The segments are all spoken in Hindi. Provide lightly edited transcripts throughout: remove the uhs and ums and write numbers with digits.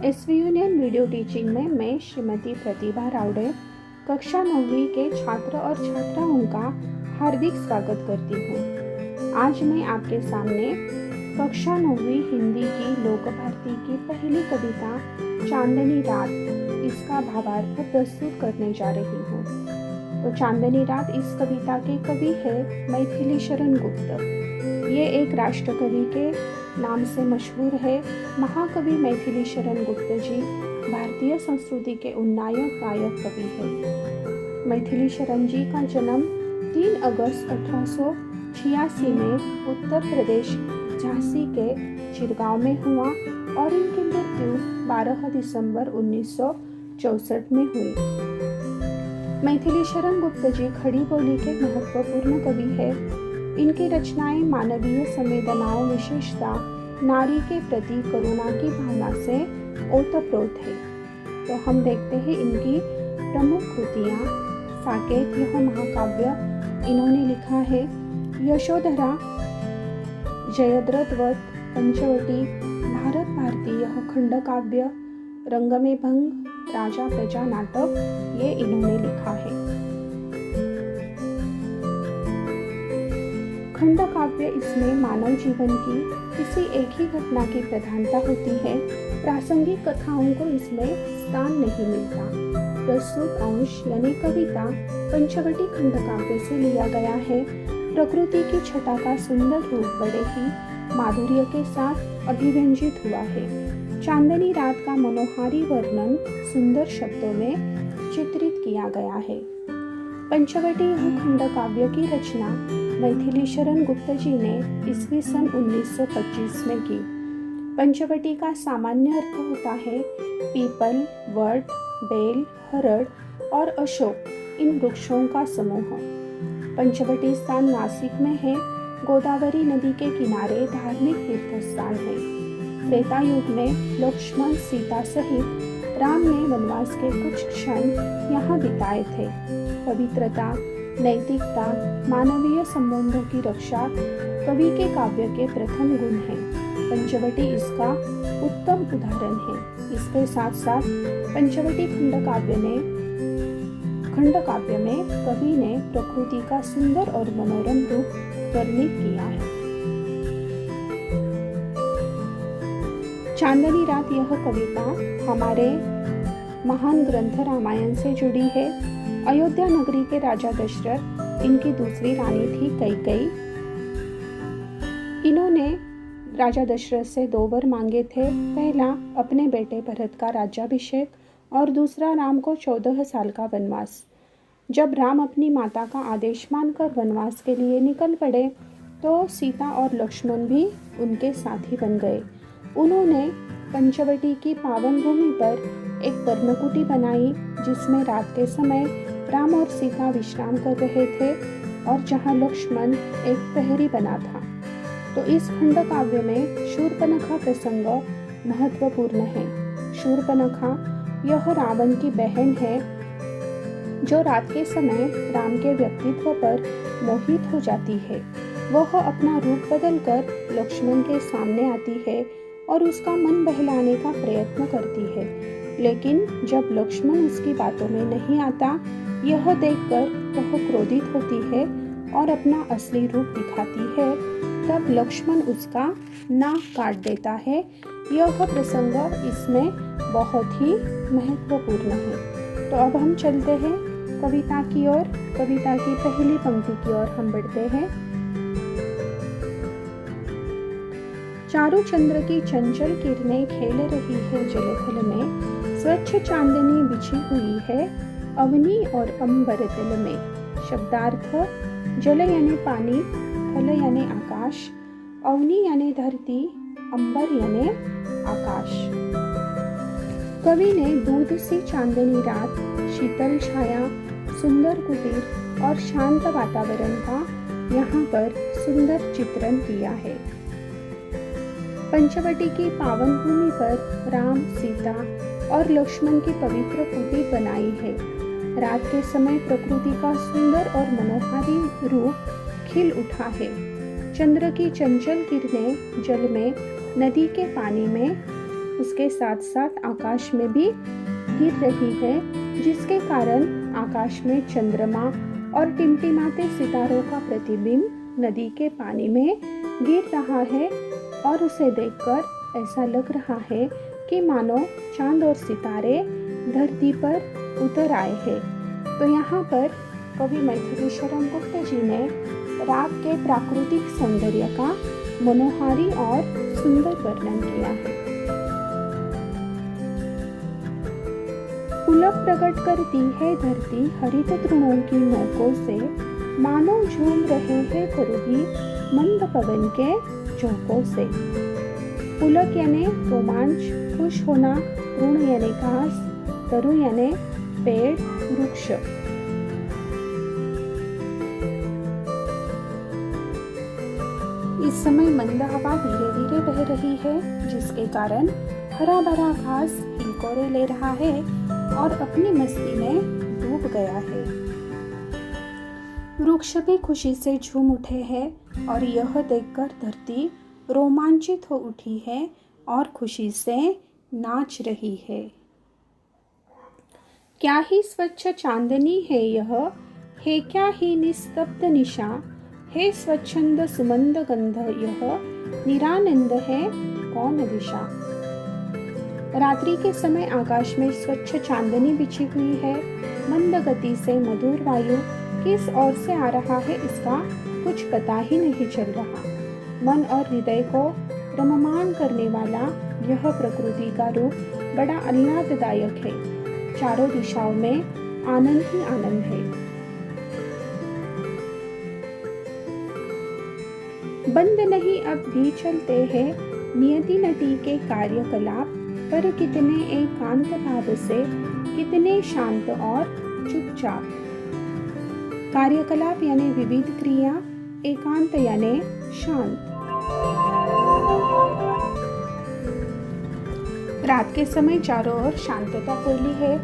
एसवी यूनियन वीडियो टीचिंग में मैं श्रीमती प्रतिभा रावड़े कक्षा 9वीं के छात्र और छात्राओं का हार्दिक स्वागत करती हूँ। आज मैं आपके सामने कक्षा 9वीं हिंदी की लोक भारती की पहली कविता चांदनी रात इसका भावार्थ प्रस्तुत करने जा रही हूँ। तो चांदनी रात इस कविता के कवि है मैथिली शरण गुप्त। ये एक राष्ट्र कवि के नाम से मशहूर है। महाकवि मैथिली शरण गुप्त जी भारतीय संस्कृति के उन्नायक गायक कवि हैं। मैथिली शरण जी का जन्म 3 अगस्त 1886 में उत्तर प्रदेश झांसी के चिरगांव में हुआ और इनकी मृत्यु 12 दिसंबर 1964 में हुई। मैथिली शरण गुप्त जी खड़ी बोली के महत्वपूर्ण कवि है। इनकी रचनाएं मानवीय संवेदनाओं, विशेषता नारी के प्रति करुणा की भावना से ओतप्रोत है। तो हम देखते हैं इनकी प्रमुख कृतियां। साकेत यह महाकाव्य इन्होंने लिखा है। यशोधरा, जयद्रथ वध, पंचवटी, भारत भारती यह खंडकाव्य, रंग में भंग, राजा प्रजा नाटक ये इन्होंने लिखा है। खंड काव्य इसमें मानव जीवन की किसी एक ही घटना की प्रधानता होती है। प्रासंगिक कथाओं को इसमें स्थान नहीं मिलता। प्रस्तुत अंश यानी कविता पंचवटी खंड काव्य से लिया गया है। प्रकृति की छटा का सुंदर रूप बड़े ही माधुर्य के साथ अभिव्यंजित हुआ है। चांदनी रात का मनोहारी वर्णन सुंदर शब्दों में चित्रित किया गया है। पंचवटी यह खंड काव्य की रचना मैथिली शरण गुप्त जी ने ईस्वी सन 1925 में की। पंचवटी का सामान्य अर्थ होता है पीपल, वट, बेल, हरड़ और अशोक इन वृक्षों का समूह। पंचवटी स्थान नासिक में है। गोदावरी नदी के किनारे धार्मिक तीर्थ स्थान है। त्रेता युग में लक्ष्मण, सीता सहित राम ने वनवास के कुछ क्षण यहाँ बिताए थे। पवित्रता, नैतिकता, मानवीय संबंधों की रक्षा कवि के काव्य के प्रथम गुण हैं। पंचवटी इसका उत्तम उदाहरण है। इसके साथ साथ पंचवटी खंड काव्य में कवि ने प्रकृति का सुंदर और मनोरम रूप वर्णित किया है। चांदनी रात यह कविता हमारे महान ग्रंथ रामायण से जुड़ी है। अयोध्या नगरी के राजा दशरथ इनकी दूसरी रानी थी कैकेयी। इन्होंने राजा दशरथ से 2 वर मांगे थे। पहला अपने बेटे भरत का राज्याभिषेक और दूसरा राम को 14 साल का वनवास। जब राम अपनी माता का आदेश मानकर वनवास के लिए निकल पड़े तो सीता और लक्ष्मण भी उनके साथी बन गए। उन्होंने पंचवटी की पावन भूमि पर एक पर्णकुटी बनाई जिसमें रात के समय राम और सीता विश्राम कर रहे थे और जहां लक्ष्मण एक प्रहरी बना था। तो इस खंड काव्य में शूर्पणखा प्रसंग महत्वपूर्ण है। शूर्पणखा यह रावण की बहन है जो रात के समय राम के व्यक्तित्व पर मोहित हो जाती है। वह अपना रूप बदलकर लक्ष्मण के सामने आती है और उसका मन बहलाने का प्रयत्न करती है, लेकिन जब लक्ष्मण उसकी बातों में नहीं आता, यह देखकर वह क्रोधित होती है और अपना असली रूप दिखाती है। तब लक्ष्मण उसका नाक काट देता है। यह प्रसंग इसमें बहुत ही महत्वपूर्ण है। तो अब हम चलते हैं कविता की ओर। कविता की पहली पंक्ति की ओर हम बढ़ते हैं। चारों चंद्र की चंचल किरणें खेल रही है जलथल में। स्वच्छ चांदनी बिछी हुई है अवनी और अंबर तल में। शब्दार्थ: जल यानी पानी, थल यानी आकाश, अवनी यानी धरती, अंबर यानी आकाश। कवि ने दूध सी चांदनी रात, शीतल छाया, सुंदर कुटीर और शांत वातावरण का यहाँ पर सुंदर चित्रण किया है। पंचवटी की पावन भूमि पर राम, सीता और लक्ष्मण की पवित्र कुटी बनाई है। रात के समय प्रकृति का सुंदर और मनोहारी रूप खिल उठा है। चंद्र की चंचल किरणें जल में, नदी के पानी में उसके साथ साथ आकाश में भी गिर रही है, जिसके कारण आकाश में चंद्रमा और टिमटिमाते सितारों का प्रतिबिंब नदी के पानी में गिर रहा है और उसे देखकर ऐसा लग रहा है कि मानो चांद और सितारे धरती पर उतर आए हैं। तो यहाँ पर कवि मैथिली शरण गुप्त जी ने रात के प्राकृतिक सौंदर्य का मनोहारी और सुंदर वर्णन किया है। पुलक प्रकट करती है धरती हरित तृणों की नोकों से, मानो झूम रहे हैं करुभी मंद पवन के झोंकों से। पुलक यानी रोमांच, खुश होना, तृण यानी घास, तरु यानी पेड़, वृक्ष। इस समय मंद हवा धीरे धीरे बह रही है, जिसके कारण हरा भरा घास हिलकोरे ले रहा है और अपनी मस्ती में डूब गया है। वृक्ष भी खुशी से झूम उठे हैं और यह देखकर धरती रोमांचित हो उठी है और खुशी से नाच रही है। क्या ही स्वच्छ चांदनी है यह, है क्या ही निस्तब्ध निशा, है स्वच्छंद सुमंद गंध यह, निरानंद है कौन दिशा। रात्रि के समय आकाश में स्वच्छ चांदनी बिछी हुई है। मंद गति से मधुर वायु किस ओर से आ रहा है इसका कुछ पता ही नहीं चल रहा। मन और हृदय को रममान करने वाला यह प्रकृति का रूप बड़ा आह्लाददायक है। चारों दिशाओं में आनंद ही आनंद है। बंद नहीं अब भी चलते हैं नियति नटी के कार्यकलाप, पर कितने एकांत भाव से, कितने शांत और चुपचाप। कार्यकलाप यानी विविध क्रिया, एकांत यानी शांत। रात के समय चारों ओर शांतता फैली है,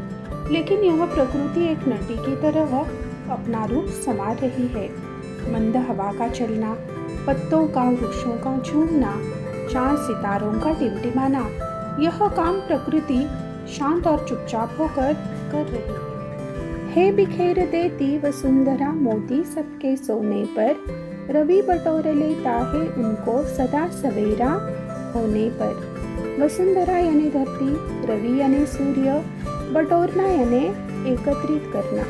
लेकिन यह प्रकृति एक नटी की तरह अपना रूप संवार रही है। मंद हवा का चलना, पत्तों का, वृक्षों का झूमना, चांद सितारों का टिमटिमाना, यह काम प्रकृति शांत और चुपचाप होकर कर रही है। बिखेर देती वसुंधरा मोती सबके सोने पर, रवि बटोर लेता है उनको सदा सवेरा होने पर। वसुंधरा यानी धरती, रवि यानी सूर्य, बटोरना यानी एकत्रित करना।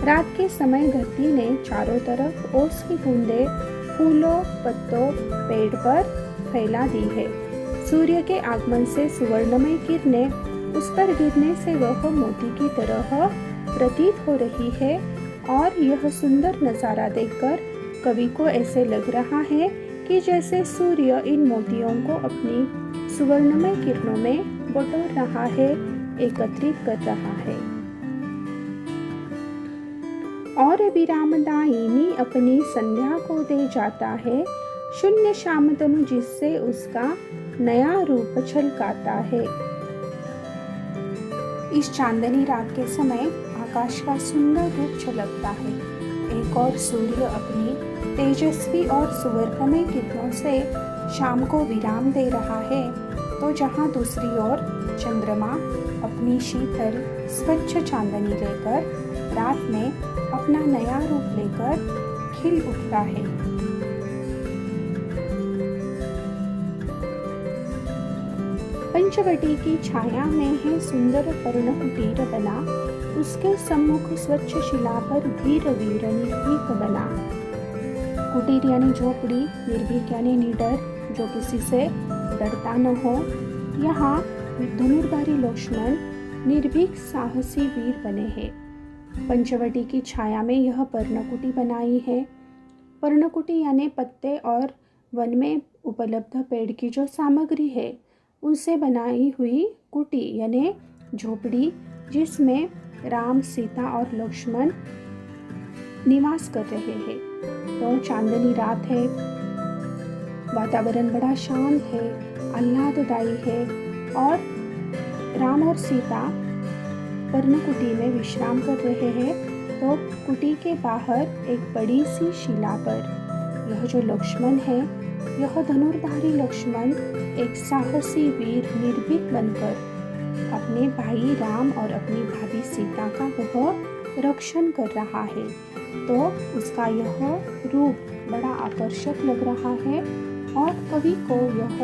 रात के समय धरती ने चारों तरफ ओस की बूंदें फूलों, पत्तों, पेड़ पर फैला दी है। सूर्य के आगमन से सुवर्णमय किरणें उस पर गिरने से वह मोती की तरह प्रतीत हो रही है और यह सुंदर नज़ारा देखकर कवि को ऐसे लग रहा है कि जैसे सूर्य इन मोतियों को अपनी सुवर्णमय किरणों में बटोर रहा है, एकत्रित कर रहा है। और विरामदायिनी अपनी संध्या को दे जाता है, शून्य श्याम तनु जिससे उसका नया रूप छलकाता है। इस चांदनी रात के समय आकाश का सुंदर रूप छलकता है। एक और सूर्य अपनी तेजस्वी और सुवर्णमय किरणों से शाम को विराम दे रहा है, तो जहाँ दूसरी ओर चंद्रमा अपनी शीतल स्वच्छ चांदनी लेकर रात में अपना नया रूप लेकर खिल उठता है। पंचवटी की छाया में है सुंदर पर्ण कुटीर बना, उसके सम्मुख स्वच्छ शिला पर धीर वीर निर्भीक बना। कुटीर यानी झोपड़ी, निर्भीक यानी निडर, जो किसी से डरता न हो। यहाँ धनुर्धारी लक्ष्मण निर्भीक साहसी वीर बने हैं। पंचवटी की छाया में यह पर्णकुटी बनाई है। पर्णकुटी यानी पत्ते और वन में उपलब्ध पेड़ की जो सामग्री है उनसे बनाई हुई कुटी यानी झोपड़ी, जिसमें राम, सीता और लक्ष्मण निवास कर रहे हैं। तो चांदनी रात है, वातावरण बड़ा शांत है, आह्लाददायी है और राम और सीता पर्णकुटी में विश्राम कर रहे हैं। तो कुटी के बाहर एक बड़ी सी शिला पर यह जो लक्ष्मण है यह धनुर्धारी लक्ष्मण एक साहसी वीर निर्भीक बनकर अपने भाई राम और अपनी भाभी सीता का वह रक्षण कर रहा है। तो उसका यह रूप बड़ा आकर्षक लग रहा है और कवि को यह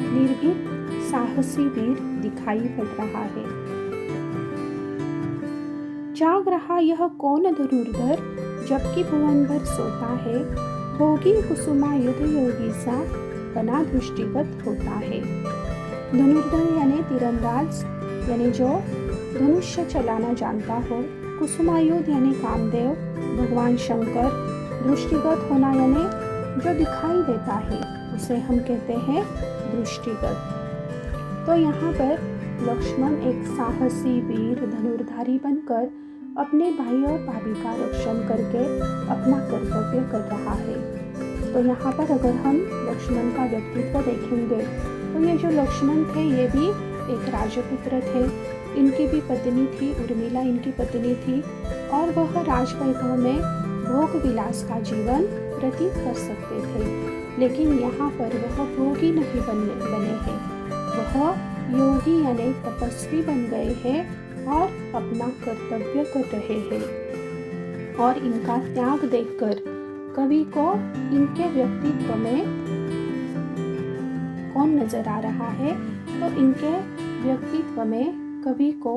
निर्भीक साहसी वीर दिखाई पड़ रहा है। जाग रहा यह कौन धनुर्धर, जबकि भुवन भर सोता है, भोगी कुसुमायुध योगी सा बना दृष्टिगत होता है। धनुर्धर यानी तीरंदाज, यानी जो धनुष्य चलाना जानता हो। कुसुमायुध यानी कामदेव भगवान शंकर। दृष्टिगत होना यानी जो दिखाई देता है, उसे हम कहते हैं दृष्टिगत। तो यहाँ पर लक्ष्मण एक साहसी वीर धनुर्धारी बनकर अपने भाई और भाभी का रक्षण करके अपना कर्तव्य कर रहा है। तो यहाँ पर अगर हम लक्ष्मण का व्यक्तित्व देखेंगे तो ये जो लक्ष्मण थे ये भी एक राजपुत्र थे। इनकी भी पत्नी थी, उर्मिला इनकी पत्नी थी, और वह राजवैभव में भोग विलास का जीवन व्यतीत कर सकते थे। लेकिन यहाँ पर वह भोगी नहीं बने हैं, वह योगी यानी तपस्वी बन गए हैं और अपना कर्तव्य कर रहे हैं। और इनका त्याग देखकर कवि को इनके व्यक्तित्व में कौन नजर आ रहा है, तो इनके व्यक्तित्व में कवि को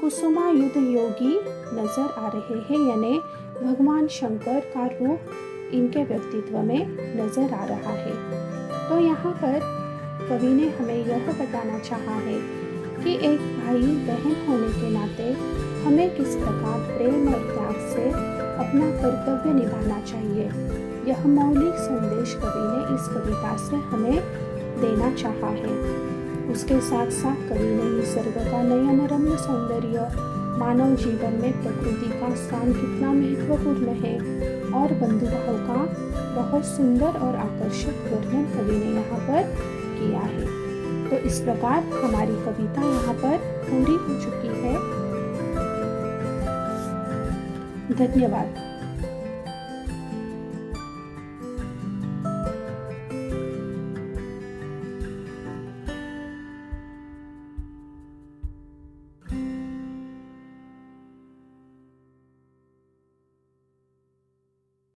कुसुमायुध योगी नजर आ रहे हैं, यानी भगवान शंकर का रूप इनके व्यक्तित्व में नजर आ रहा है। तो यहाँ पर कवि ने हमें यह बताना चाहा है कि एक भाई बहन होने के नाते हमें किस प्रकार प्रेम और त्याग से अपना कर्तव्य निभाना चाहिए। यह मौलिक संदेश कवि ने इस कविता से हमें देना चाहा है। उसके साथ साथ कवि ने निसर्ग का नयन रम्य सौंदर्य, मानव जीवन में प्रकृति का स्थान कितना महत्वपूर्ण है और बंधुभाव का बहुत सुंदर और आकर्षक वर्णन कवि ने यहाँ पर किया है। तो इस प्रकार हमारी कविता यहाँ पर पूरी हो चुकी है। धन्यवाद।